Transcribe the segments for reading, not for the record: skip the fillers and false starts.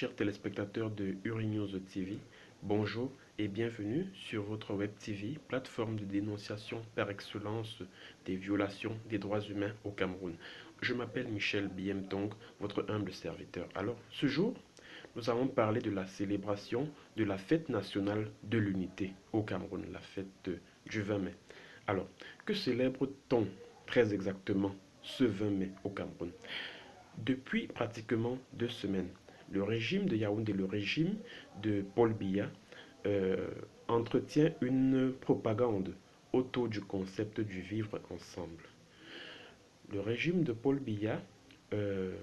chers téléspectateurs de Urinews TV, bonjour et bienvenue sur votre Web TV, plateforme de dénonciation par excellence des violations des droits humains au Cameroun. Je m'appelle Michel Biemtong, votre humble serviteur. Alors, ce jour, nous allons parler de la célébration de la fête nationale de l'unité au Cameroun, la fête du 20 mai. Alors, que célèbre-t-on très exactement ce 20 mai au Cameroun? Depuis pratiquement 2 semaines, le régime de Yaoundé, le régime de Paul Biya, euh, entretient une propagande autour du concept du vivre ensemble. Le régime de Paul Biya, euh,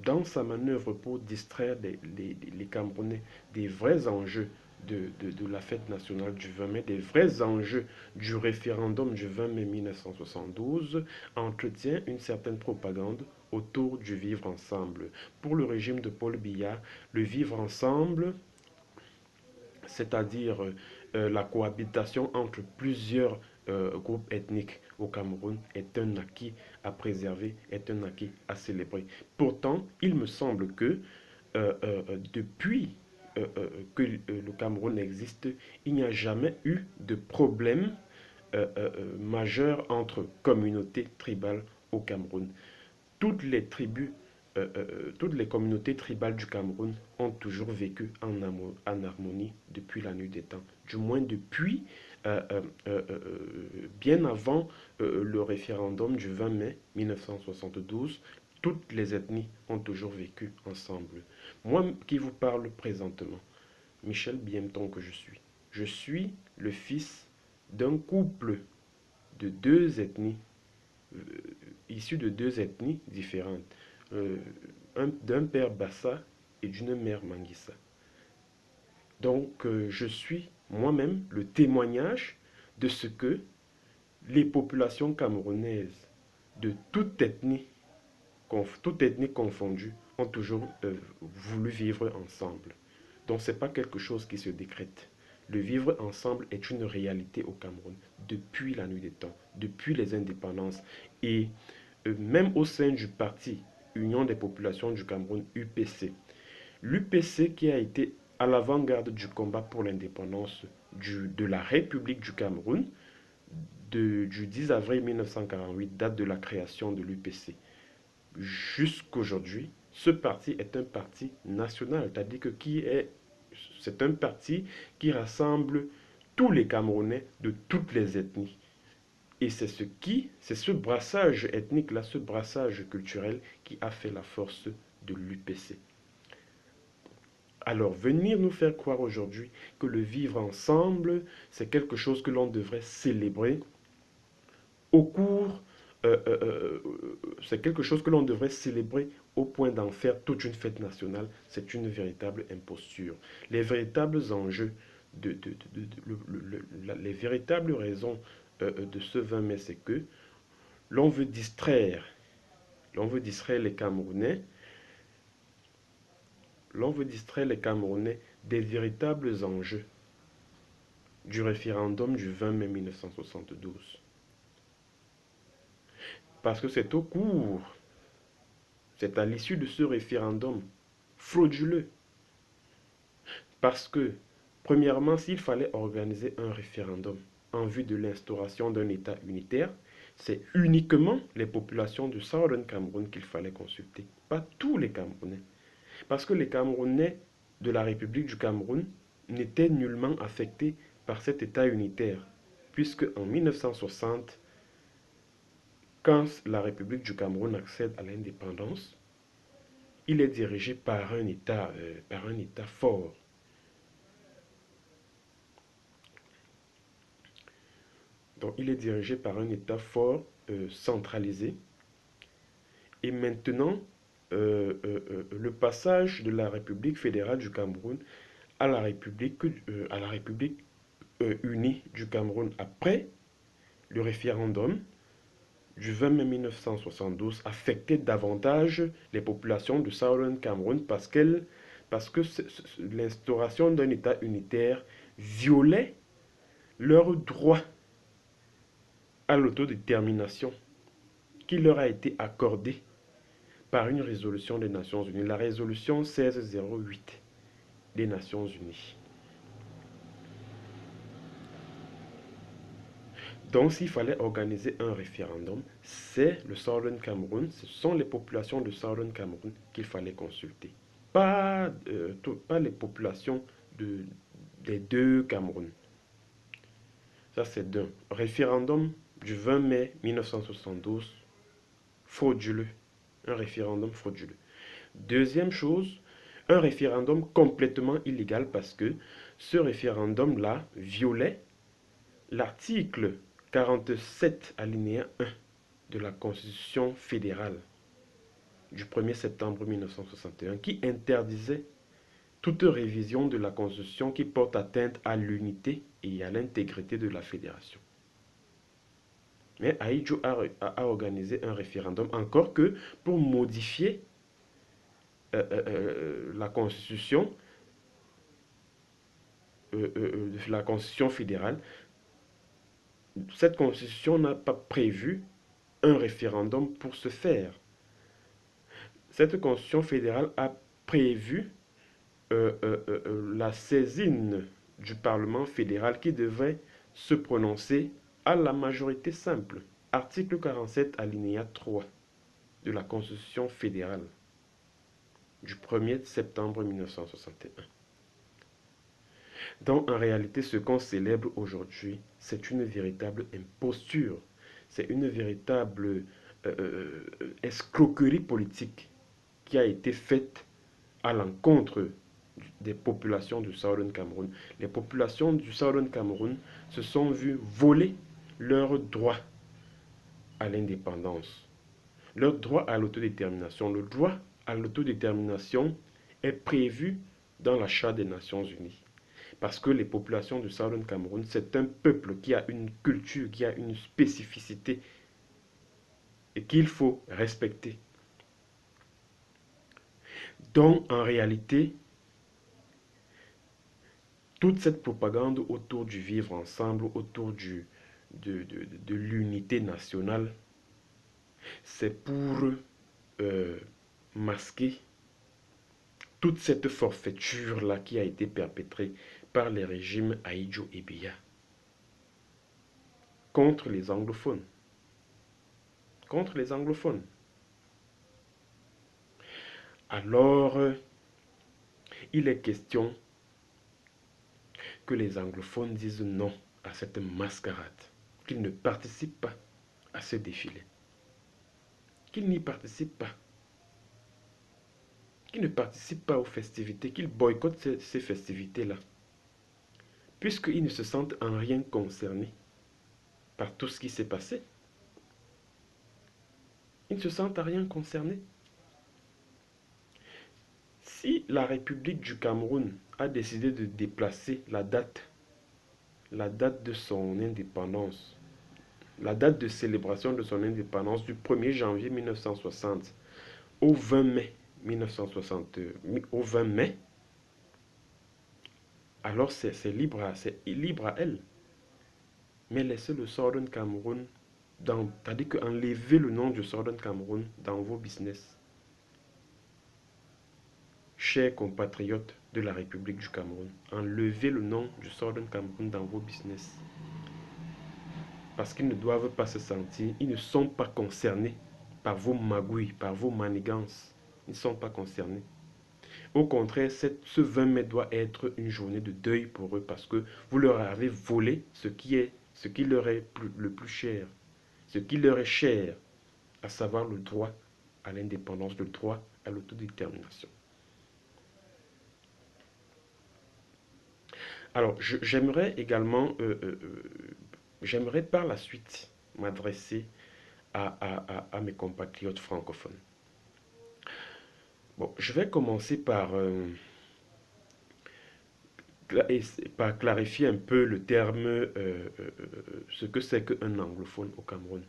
dans sa manœuvre pour distraire les Camerounais des vrais enjeux de la fête nationale du 20 mai, des vrais enjeux du référendum du 20 mai 1972, entretient une certaine propagande autour du vivre ensemble. Pour le régime de Paul Biya, le vivre ensemble, c'est-à-dire la cohabitation entre plusieurs groupes ethniques au Cameroun, est un acquis à préserver, est un acquis à célébrer. Pourtant, il me semble que depuis le Cameroun existe, il n'y a jamais eu de problème majeur entre communautés tribales au Cameroun. Toutes les tribus, toutes les communautés tribales du Cameroun ont toujours vécu en harmonie depuis la nuit des temps. Du moins depuis bien avant le référendum du 20 mai 1972, toutes les ethnies ont toujours vécu ensemble. Moi qui vous parle présentement, Michel Biemton que je suis le fils d'un couple de deux ethnies euh, issus de deux ethnies différentes, euh, d'un père Bassa et d'une mère Manguissa. Donc je suis moi-même le témoignage de ce que les populations camerounaises de toute ethnie confondue, ont toujours voulu vivre ensemble. Donc ce n'est pas quelque chose qui se décrète. Le vivre ensemble est une réalité au Cameroun depuis la nuit des temps, depuis les indépendances. Et même au sein du parti Union des populations du Cameroun, UPC, l'UPC qui a été à l'avant-garde du combat pour l'indépendance de la République du Cameroun, du 10 avril 1948, date de la création de l'UPC, jusqu'aujourd'hui, ce parti est un parti national, c'est-à-dire que c'est un parti qui rassemble tous les Camerounais de toutes les ethnies. Et c'est ce brassage ethnique-là, ce brassage culturel qui a fait la force de l'UPC. Alors, venir nous faire croire aujourd'hui que le vivre ensemble, c'est quelque chose que l'on devrait célébrer au cours, c'est quelque chose que l'on devrait célébrer au point d'en faire toute une fête nationale, c'est une véritable imposture. Les véritables enjeux, les véritables raisons de ce 20 mai, c'est que l'on veut distraire, l'on veut distraire les Camerounais, l'on veut distraire les Camerounais des véritables enjeux du référendum du 20 mai 1972. Parce que c'est au cours, c'est à l'issue de ce référendum frauduleux. Parce que, premièrement, s'il fallait organiser un référendum en vue de l'instauration d'un État unitaire, c'est uniquement les populations du Southern Cameroun qu'il fallait consulter, pas tous les Camerounais. Parce que les Camerounais de la République du Cameroun n'étaient nullement affectés par cet État unitaire, puisque en 1960, quand la République du Cameroun accède à l'indépendance, il est dirigé par un État fort. Donc il est dirigé par un État fort, centralisé. Et maintenant, le passage de la République fédérale du Cameroun à la République unie du Cameroun après le référendum du 20 mai 1972 affectait davantage les populations du Southern Cameroun parce que l'instauration d'un État unitaire violait leur droit à l'autodétermination qui leur a été accordé par une résolution des Nations Unies, la résolution 1608 des Nations Unies. Donc, s'il fallait organiser un référendum, c'est le Southern Cameroun, ce sont les populations de Southern Cameroun qu'il fallait consulter. Pas les populations des deux Cameroun. Ça, c'est d'un. Référendum du 20 mai 1972, frauduleux. Un référendum frauduleux. Deuxième chose, un référendum complètement illégal parce que ce référendum-là violait l'article 47 alinéa 1 de la Constitution fédérale du 1er septembre 1961 qui interdisait toute révision de la Constitution qui porte atteinte à l'unité et à l'intégrité de la fédération. Mais Ahidjo a organisé un référendum encore que pour modifier la Constitution fédérale. Cette Constitution n'a pas prévu un référendum pour ce faire. Cette Constitution fédérale a prévu la saisine du Parlement fédéral qui devrait se prononcer à la majorité simple. Article 47, alinéa 3 de la Constitution fédérale du 1er septembre 1961. Donc, en réalité, ce qu'on célèbre aujourd'hui, c'est une véritable imposture. C'est une véritable escroquerie politique qui a été faite à l'encontre des populations du Southern Cameroun. Les populations du Southern Cameroun se sont vues voler leur droit à l'indépendance, leur droit à l'autodétermination. Le droit à l'autodétermination est prévu dans la Charte des Nations Unies. Parce que les populations du Southern Cameroun, c'est un peuple qui a une culture, qui a une spécificité et qu'il faut respecter. Donc, en réalité, toute cette propagande autour du vivre ensemble, autour de l'unité nationale, c'est pour masquer toute cette forfaiture-là qui a été perpétrée par les régimes Ahidjo et Biya contre les anglophones. Contre les anglophones. Alors, il est question que les anglophones disent non à cette mascarade, qu'ils ne participent pas à ce défilé, qu'ils n'y participent pas, qu'ils ne participent pas aux festivités, qu'ils boycottent ces festivités-là, puisqu'ils ne se sentent en rien concernés par tout ce qui s'est passé. Ils ne se sentent en rien concernés. Si la République du Cameroun a décidé de déplacer la date de son indépendance, la date de célébration de son indépendance du 1er janvier 1960 au 20 mai 1960, au 20 mai, alors c'est libre à elle. Mais laissez le Southern Cameroun, c'est-à-dire qu'enlevez le nom du Southern Cameroun dans vos business. Chers compatriotes de la République du Cameroun, enlevez le nom du Southern Cameroun dans vos business. Parce qu'ils ne doivent pas se sentir, ils ne sont pas concernés par vos magouilles, par vos manigances. Ils ne sont pas concernés. Au contraire, ce 20 mai doit être une journée de deuil pour eux parce que vous leur avez volé ce qui leur est le plus cher, ce qui leur est cher, à savoir le droit à l'indépendance, le droit à l'autodétermination. Alors, j'aimerais également, j'aimerais par la suite m'adresser à mes compatriotes francophones. Bon, je vais commencer par clarifier un peu le terme, ce que c'est qu'un anglophone au Cameroun.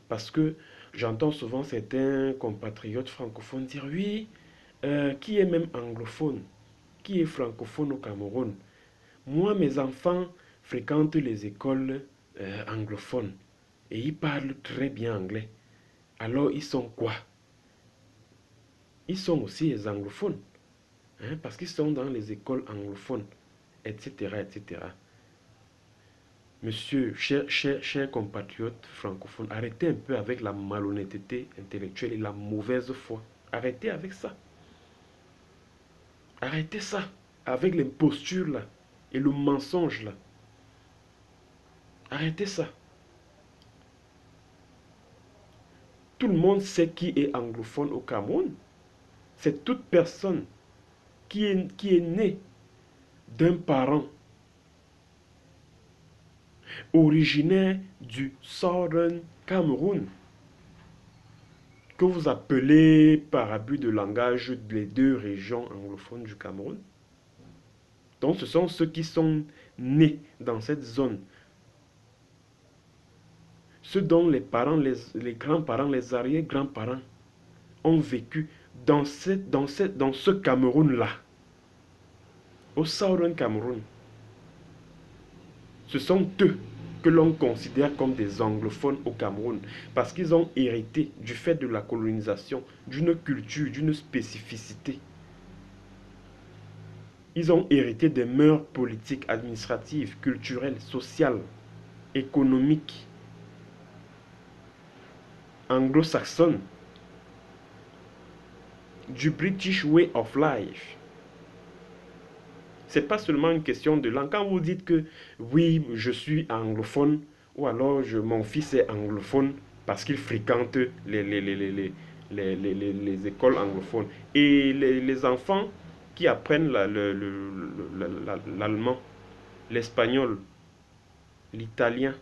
Parce que j'entends souvent certains compatriotes francophones dire oui, qui est même anglophone, qui est francophone au Cameroun. Moi, mes enfants fréquentent les écoles anglophones et ils parlent très bien anglais. Alors, ils sont quoi? ils sont aussi les anglophones, hein, parce qu'ils sont dans les écoles anglophones, etc., etc. Monsieur, chers compatriotes francophones, arrêtez un peu avec la malhonnêteté intellectuelle et la mauvaise foi. Arrêtez avec ça. Arrêtez ça. Avec l'imposture là et le mensonge là. Arrêtez ça. Tout le monde sait qui est anglophone au Cameroun. C'est toute personne qui est née d'un parent originaire du Southern Cameroun, que vous appelez par abus de langage les deux régions anglophones du Cameroun. Donc ce sont ceux qui sont nés dans cette zone, ceux dont les parents, les grands-parents, les arrière-grands-parents ont vécu dans ce Cameroun-là, au Southern Cameroun. Ce sont eux que l'on considère comme des anglophones au Cameroun, parce qu'ils ont hérité du fait de la colonisation, d'une culture, d'une spécificité. Ils ont hérité des mœurs politiques, administratives, culturelles, sociales, économiques, anglo-saxonnes, du British Way of Life. C'est pas seulement une question de langue. Quand vous dites que oui, je suis anglophone, ou alors mon fils est anglophone parce qu'il fréquente les écoles anglophones. Et les enfants qui apprennent l'allemand, l'espagnol, l'italien,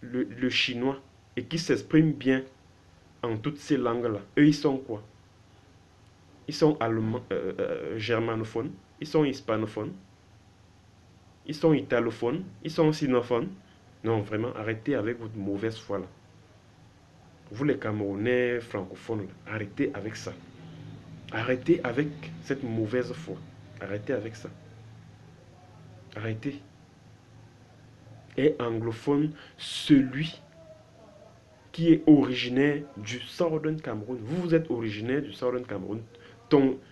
le chinois, et qui s'expriment bien en toutes ces langues-là, eux, ils sont quoi? Ils sont germanophones, ils sont hispanophones, ils sont italophones, ils sont sinophones. Non, vraiment, arrêtez avec votre mauvaise foi là. Vous les Camerounais francophones, là, arrêtez avec ça. Arrêtez avec cette mauvaise foi. Arrêtez avec ça. Arrêtez. Et anglophone, celui qui est originaire du Southern Cameroun. Vous êtes originaire du Southern Cameroun.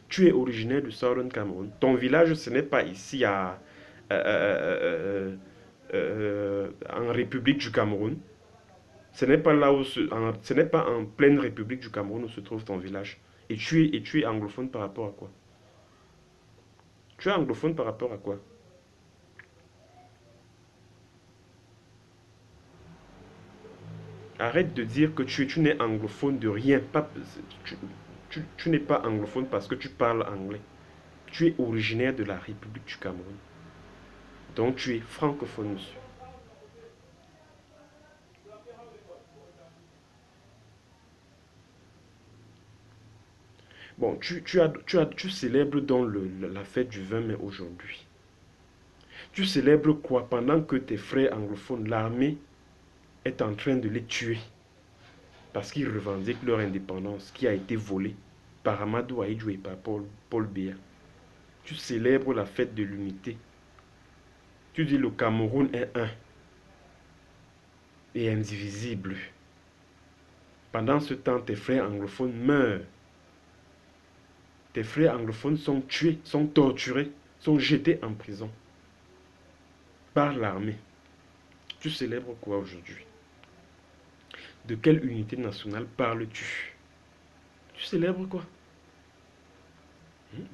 Tu es originaire du Southern Cameroun. Ton village, ce n'est pas ici en République du Cameroun. Ce n'est pas là où ce n'est pas en pleine République du Cameroun où se trouve ton village. Et tu es anglophone par rapport à quoi? Tu es anglophone par rapport à quoi? Arrête de dire que tu n'es anglophone de rien. Tu n'es pas anglophone parce que tu parles anglais. Tu es originaire de la République du Cameroun. Donc tu es francophone, monsieur. Bon, tu célèbres donc la fête du 20 mai aujourd'hui. Tu célèbres quoi pendant que tes frères anglophones, l'armée, est en train de les tuer parce qu'ils revendiquent leur indépendance qui a été volée par Amadou Ahidjo et par Paul Biya. Tu célèbres la fête de l'unité. Tu dis le Cameroun est un et indivisible. Pendant ce temps, tes frères anglophones meurent. Tes frères anglophones sont tués, sont torturés, sont jetés en prison par l'armée. Tu célèbres quoi aujourd'hui? De quelle unité nationale parles-tu? Tu célèbres quoi?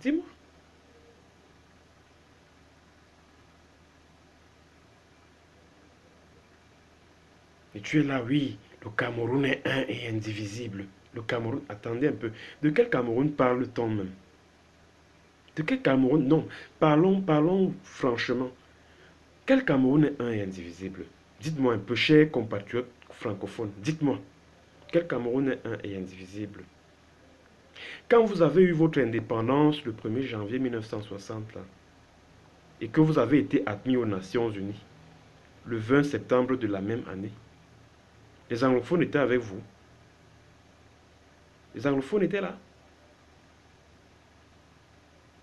Dis-moi. Et tu es là, oui, le Cameroun est un et indivisible. Le Cameroun, attendez un peu. De quel Cameroun parle-t-on même? De quel Cameroun? Non, parlons franchement. Quel Cameroun est un et indivisible? Dites-moi un peu, chers compatriotes francophones, dites-moi. Quel Cameroun est un et indivisible? Quand vous avez eu votre indépendance le 1er janvier 1960, là, et que vous avez été admis aux Nations Unies, le 20 septembre de la même année, les anglophones étaient avec vous. Les anglophones étaient là.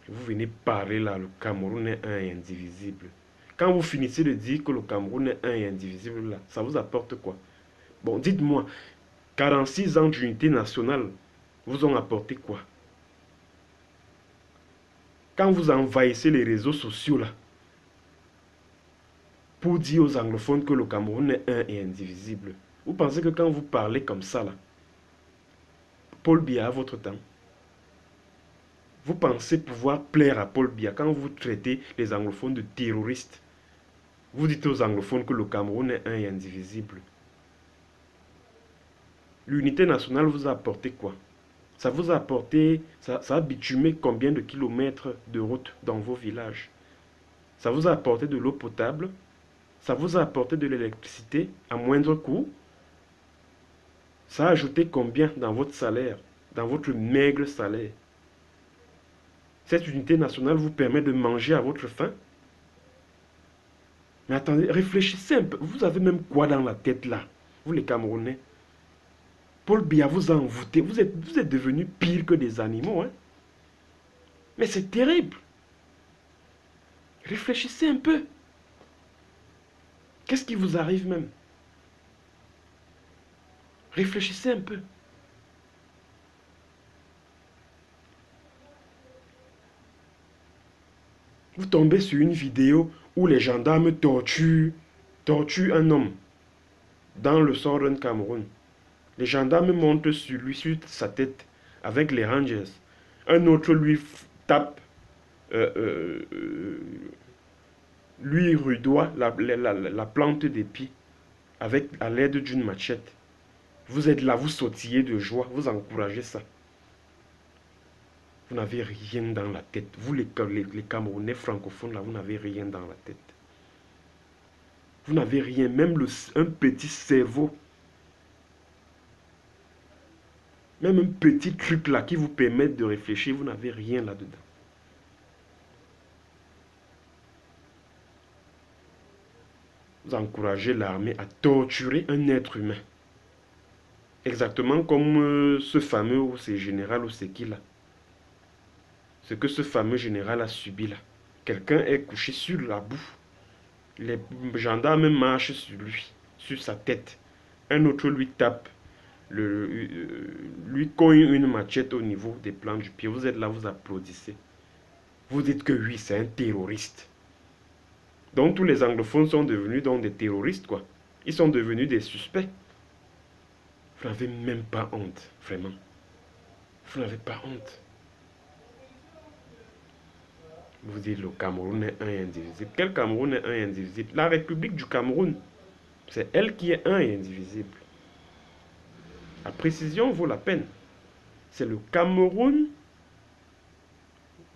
Vous venez parler là, le Cameroun est un et indivisible. Quand vous finissez de dire que le Cameroun est un et indivisible là, ça vous apporte quoi? Bon, dites-moi, 46 ans d'unité nationale vous ont apporté quoi? quand vous envahissez les réseaux sociaux là, pour dire aux anglophones que le Cameroun est un et indivisible, vous pensez que quand vous parlez comme ça là, Paul Biya a votre temps? Vous pensez pouvoir plaire à Paul Biya quand vous traitez les anglophones de terroristes? Vous dites aux anglophones que le Cameroun est un et indivisible. L'unité nationale vous a apporté quoi? Ça vous a apporté, ça a bitumé combien de kilomètres de route dans vos villages? Ça vous a apporté de l'eau potable? Ça vous a apporté de l'électricité à moindre coût? Ça a ajouté combien dans votre salaire, dans votre maigre salaire? Cette unité nationale vous permet de manger à votre faim? Mais attendez, réfléchissez un peu. Vous avez même quoi dans la tête là, vous les Camerounais? Paul Biya vous a envoûté. Vous êtes devenus pire que des animaux. Hein? Mais c'est terrible. Réfléchissez un peu. Qu'est-ce qui vous arrive même? Réfléchissez un peu. Vous tombez sur une vidéo où les gendarmes torturent un homme dans le Southern Cameroun. Les gendarmes montent sur lui, sur sa tête, avec les Rangers. Un autre lui tape, lui rudoie la plante des pieds avec, à l'aide d'une machette. Vous êtes là, vous sautillez de joie, vous encouragez ça. Vous n'avez rien dans la tête. Vous, les Camerounais francophones, là, vous n'avez rien dans la tête. Vous n'avez rien, même un petit cerveau. Même un petit truc là qui vous permet de réfléchir, vous n'avez rien là-dedans. Vous encouragez l'armée à torturer un être humain. Exactement comme ce fameux, ou c'est général, ou c'est qui là. Ce que ce fameux général a subi là. Quelqu'un est couché sur la boue. Les gendarmes marchent sur lui, sur sa tête. Un autre lui tape, lui cogne une machette au niveau des plans du pied. Vous êtes là, vous applaudissez. Vous dites que oui, c'est un terroriste. Donc tous les anglophones sont devenus donc des terroristes, quoi. Ils sont devenus des suspects. Vous n'avez même pas honte, vraiment. Vous n'avez pas honte. Vous dites le Cameroun est un et indivisible. Quel Cameroun est un et indivisible? La République du Cameroun, c'est elle qui est un et indivisible. La précision vaut la peine. C'est le Cameroun,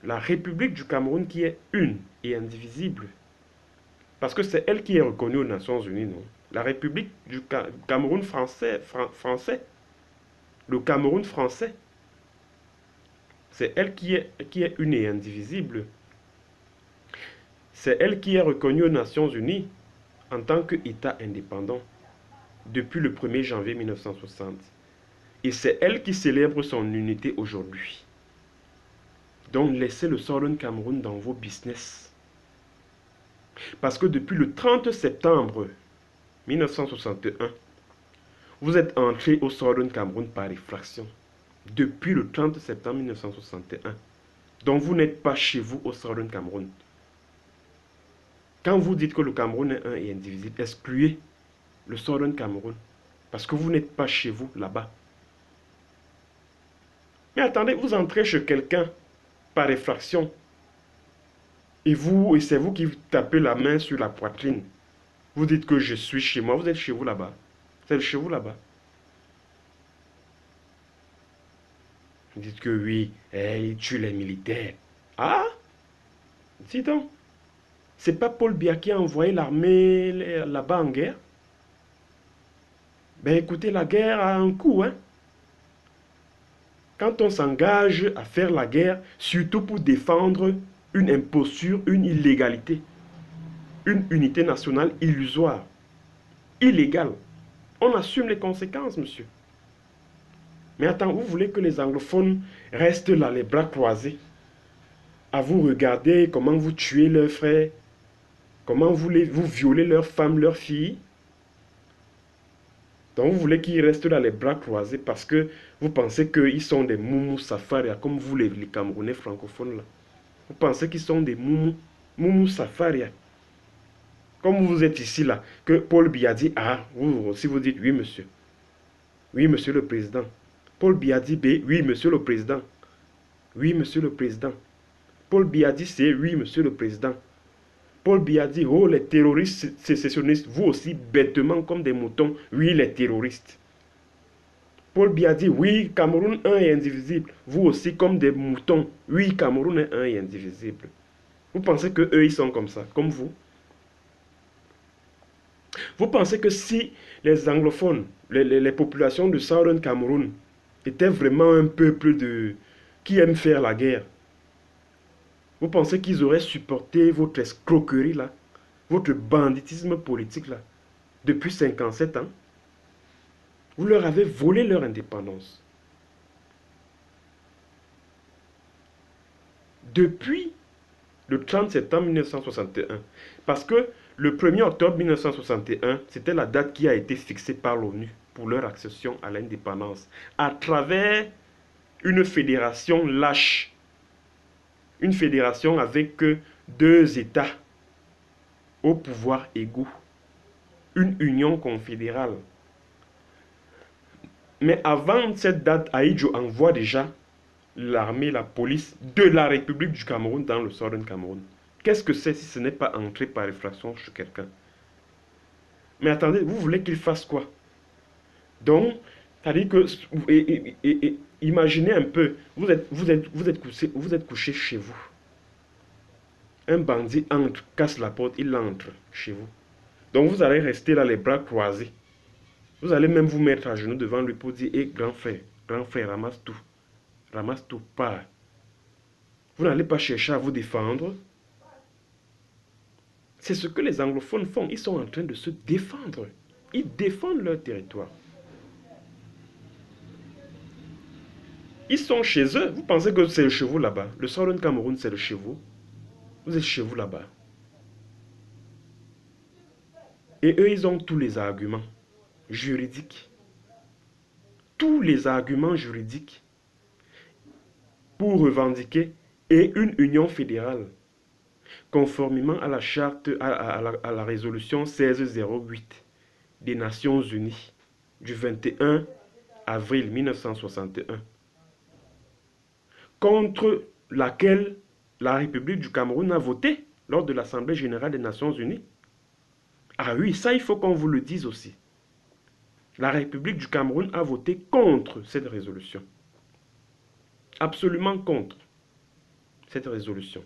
la République du Cameroun qui est une et indivisible. Parce que c'est elle qui est reconnue aux Nations Unies, non? La République du Cameroun français, le Cameroun français, c'est elle qui est une et indivisible. C'est elle qui est reconnue aux Nations Unies en tant qu'État indépendant depuis le 1er janvier 1960. Et c'est elle qui célèbre son unité aujourd'hui. Donc laissez le Southern Cameroun dans vos business. Parce que depuis le 30 septembre 1961, vous êtes entré au Southern Cameroun par effraction. Depuis le 30 septembre 1961. Donc vous n'êtes pas chez vous au Southern Cameroun. Quand vous dites que le Cameroun est un et indivisible, excluez le Southern Cameroun. Parce que vous n'êtes pas chez vous là-bas. Mais attendez, vous entrez chez quelqu'un par effraction. Et c'est vous qui tapez la main sur la poitrine. Vous dites que je suis chez moi, vous êtes chez vous là-bas. C'est chez vous là-bas. Vous dites que oui, il tue les militaires. Ah, dis donc. C'est pas Paul Biya qui a envoyé l'armée là-bas en guerre? Ben écoutez, la guerre a un coût, hein. Quand on s'engage à faire la guerre, surtout pour défendre une imposture, une illégalité, une unité nationale illusoire, illégale, on assume les conséquences, monsieur. Mais attends, vous voulez que les anglophones restent là, les bras croisés, à vous regarder comment vous tuez leurs frères, comment vous violez leurs femmes, leurs filles? Donc vous voulez qu'ils restent là les bras croisés parce que vous pensez qu'ils sont des moumous safaris comme vous les Camerounais francophones là. Vous pensez qu'ils sont des moumous, moumous safaria. Comme vous êtes ici là, que Paul Biya dit A, vous aussi vous dites oui monsieur. Oui monsieur le président. Paul Biya dit B, oui monsieur le président. Oui monsieur le président. Paul Biya dit C, oui monsieur le président. Paul Biya dit oh les terroristes sécessionnistes, vous aussi bêtement comme des moutons, oui les terroristes. Paul Biya dit oui Cameroun un est indivisible, vous aussi comme des moutons, oui Cameroun est un et indivisible. Vous pensez que eux ils sont comme ça, comme vous? Vous pensez que si les anglophones, les populations du Southern Cameroun étaient vraiment un peuple qui aime faire la guerre, vous pensez qu'ils auraient supporté votre escroquerie là, votre banditisme politique là, depuis 57 ans? Vous leur avez volé leur indépendance. Depuis le 30 septembre 1961. Parce que le 1er octobre 1961, c'était la date qui a été fixée par l'ONU pour leur accession à l'indépendance, à travers une fédération lâche, une fédération avec deux États au pouvoir égaux, une union confédérale. Mais avant cette date, Ahidjo envoie déjà l'armée, la police de la République du Cameroun dans le Southern Cameroun. Qu'est-ce que c'est si ce n'est pas entrer par effraction chez quelqu'un? Mais attendez, vous voulez qu'il fasse quoi? Donc, c'est-à-dire que, imaginez un peu, vous êtes couché chez vous. Un bandit entre, casse la porte, il entre chez vous. Donc vous allez rester là les bras croisés. Vous allez même vous mettre à genoux devant lui pour dire, hé grand frère, ramasse tout, pars. Vous n'allez pas chercher à vous défendre. C'est ce que les anglophones font, ils sont en train de se défendre. Ils défendent leur territoire. Ils sont chez eux. Vous pensez que c'est chez vous là-bas? Le Southern Cameroun, c'est le chez vous. Vous êtes chez vous là-bas. Et eux, ils ont tous les arguments juridiques. Tous les arguments juridiques pour revendiquer et une union fédérale, conformément à la charte, à la résolution 1608 des Nations Unies du 21 avril 1961, contre laquelle la République du Cameroun a voté lors de l'Assemblée générale des Nations Unies. Ah oui, ça il faut qu'on vous le dise aussi. La République du Cameroun a voté contre cette résolution. Absolument contre cette résolution.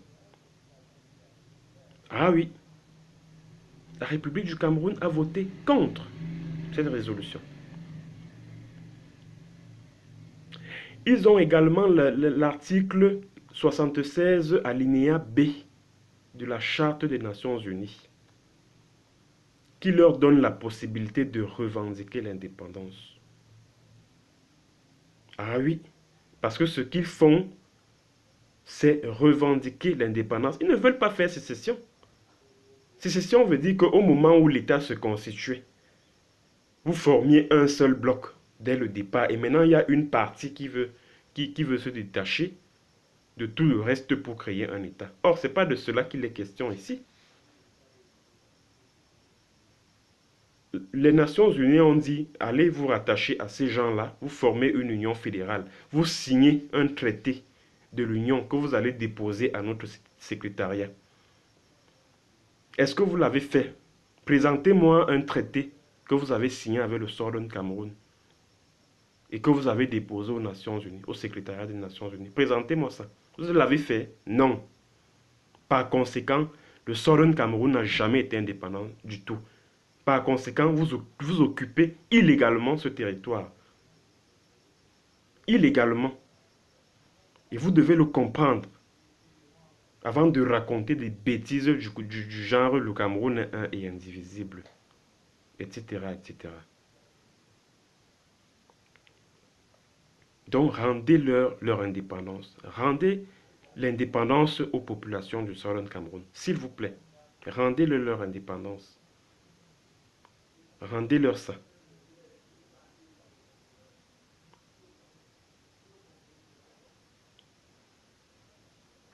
Ah oui, la République du Cameroun a voté contre cette résolution. Ils ont également l'article 76 alinéa B de la Charte des Nations Unies qui leur donne la possibilité de revendiquer l'indépendance. Ah oui, parce que ce qu'ils font, c'est revendiquer l'indépendance. Ils ne veulent pas faire sécession. Sécession veut dire qu'au moment où l'État se constituait, vous formiez un seul bloc dès le départ. Et maintenant, il y a une partie qui veut se détacher de tout le reste pour créer un État. Or, ce n'est pas de cela qu'il est question ici. Les Nations Unies ont dit, allez vous rattacher à ces gens-là, vous formez une union fédérale, vous signez un traité de l'union que vous allez déposer à notre secrétariat. Est-ce que vous l'avez fait? Présentez-moi un traité que vous avez signé avec le Southern Cameroun et que vous avez déposé aux Nations Unies, au secrétariat des Nations Unies. Présentez-moi ça. Vous l'avez fait? Non. Par conséquent, le Southern Cameroun n'a jamais été indépendant du tout. Par conséquent, vous occupez illégalement ce territoire. Illégalement. Et vous devez le comprendre avant de raconter des bêtises du genre le Cameroun est un et indivisible, etc., etc. Donc, rendez-leur leur indépendance. Rendez l'indépendance aux populations du Southern Cameroun. S'il vous plaît, rendez-leur leur indépendance. Rendez-leur ça.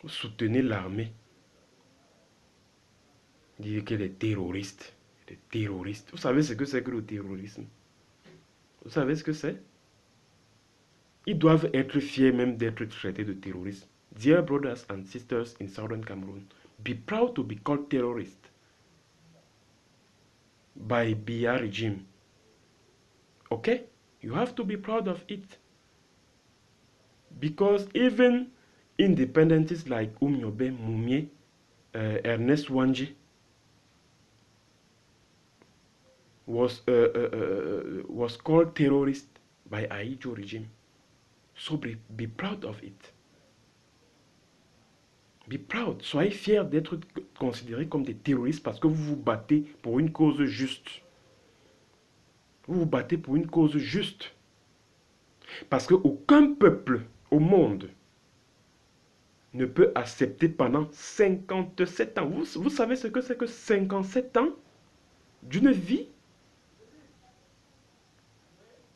Vous soutenez l'armée. Dire qu'elle est terroriste. Des terroristes. Vous savez ce que c'est que le terrorisme? Vous savez ce que c'est? Ils doivent être fiers même d'être traités de terroristes. Dear brothers and sisters in Southern Cameroon, be proud to be called terrorist by Biya regime. Okay? You have to be proud of it. Because even independentists like Umyobe Mumie, Ernest Wanji was called terrorist by Ahidjo regime. So be proud of it. Be proud. Soyez fiers d'être considérés comme des terroristes parce que vous vous battez pour une cause juste. Vous vous battez pour une cause juste. Parce qu'aucun peuple au monde ne peut accepter pendant 57 ans. Vous savez ce que c'est que 57 ans d'une vie?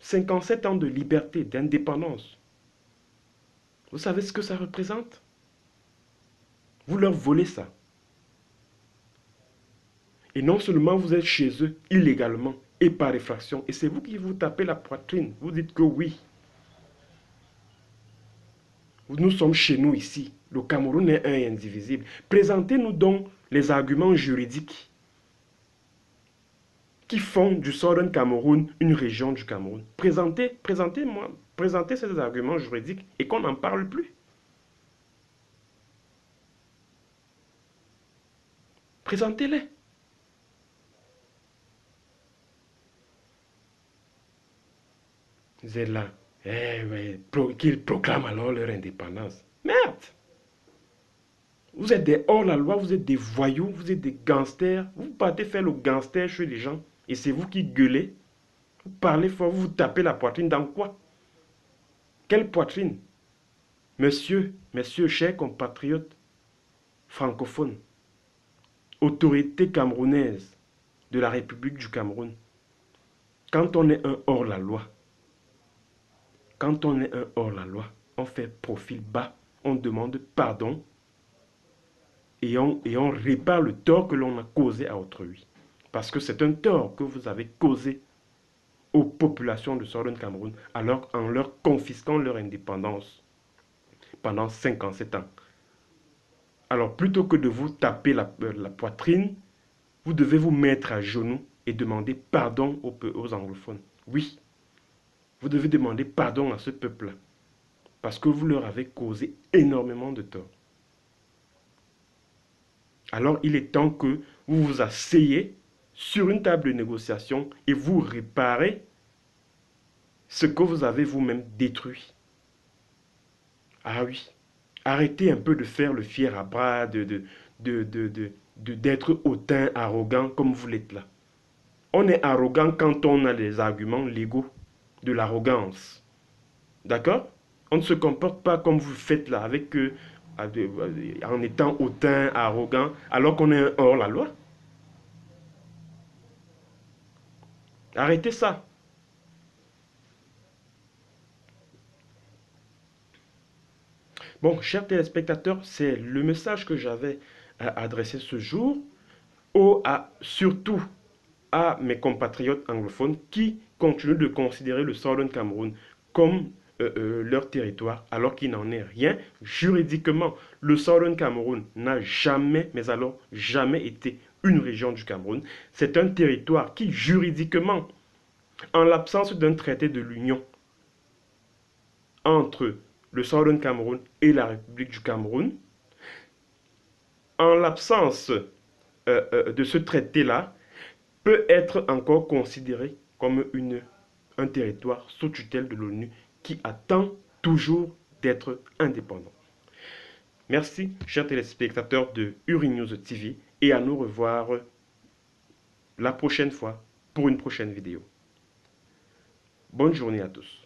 57 ans de liberté, d'indépendance. Vous savez ce que ça représente? Vous leur volez ça. Et non seulement vous êtes chez eux illégalement et par effraction, et c'est vous qui vous tapez la poitrine. Vous dites que oui. Nous sommes chez nous ici. Le Cameroun est un et indivisible. Présentez-nous donc les arguments juridiques qui font du Southern Cameroun une région du Cameroun. Présentez ces arguments juridiques et qu'on n'en parle plus. Présentez-les. Vous êtes là. Qu'ils proclament alors leur indépendance. Merde! Vous êtes des hors-la-loi, vous êtes des voyous, vous êtes des gangsters. Vous partez faire le gangster chez les gens et c'est vous qui gueulez. Vous parlez fort, vous vous tapez la poitrine dans quoi? Quelle poitrine? Messieurs, chers compatriotes francophones, autorités camerounaises de la République du Cameroun, quand on est un hors-la-loi, on fait profil bas, on demande pardon et on répare le tort que l'on a causé à autrui. Parce que c'est un tort que vous avez causé aux populations de Southern Cameroun alors en leur confisquant leur indépendance pendant 57 ans. Alors plutôt que de vous taper la poitrine, vous devez vous mettre à genoux et demander pardon aux anglophones. Oui, vous devez demander pardon à ce peuple-là parce que vous leur avez causé énormément de tort. Alors il est temps que vous vous asseyez sur une table de négociation et vous réparez ce que vous avez vous-même détruit. Ah oui, arrêtez un peu de faire le fier à bras, d'être hautain, arrogant comme vous l'êtes là. On est arrogant quand on a les arguments légaux de l'arrogance. D'accord? On ne se comporte pas comme vous faites là, en étant hautain, arrogant, alors qu'on est hors la loi. Arrêtez ça. Bon, chers téléspectateurs, c'est le message que j'avais à adresser ce jour, surtout à mes compatriotes anglophones qui continuent de considérer le Southern Cameroun comme leur territoire, alors qu'il n'en est rien. Juridiquement, le Southern Cameroun n'a jamais, mais alors jamais été une région du Cameroun. C'est un territoire qui, juridiquement, en l'absence d'un traité de l'Union entre le Southern Cameroun et la République du Cameroun, en l'absence de ce traité-là, peut être encore considéré comme un territoire sous tutelle de l'ONU qui attend toujours d'être indépendant. Merci, chers téléspectateurs de UriNews TV, et à nous revoir la prochaine fois pour une prochaine vidéo. Bonne journée à tous.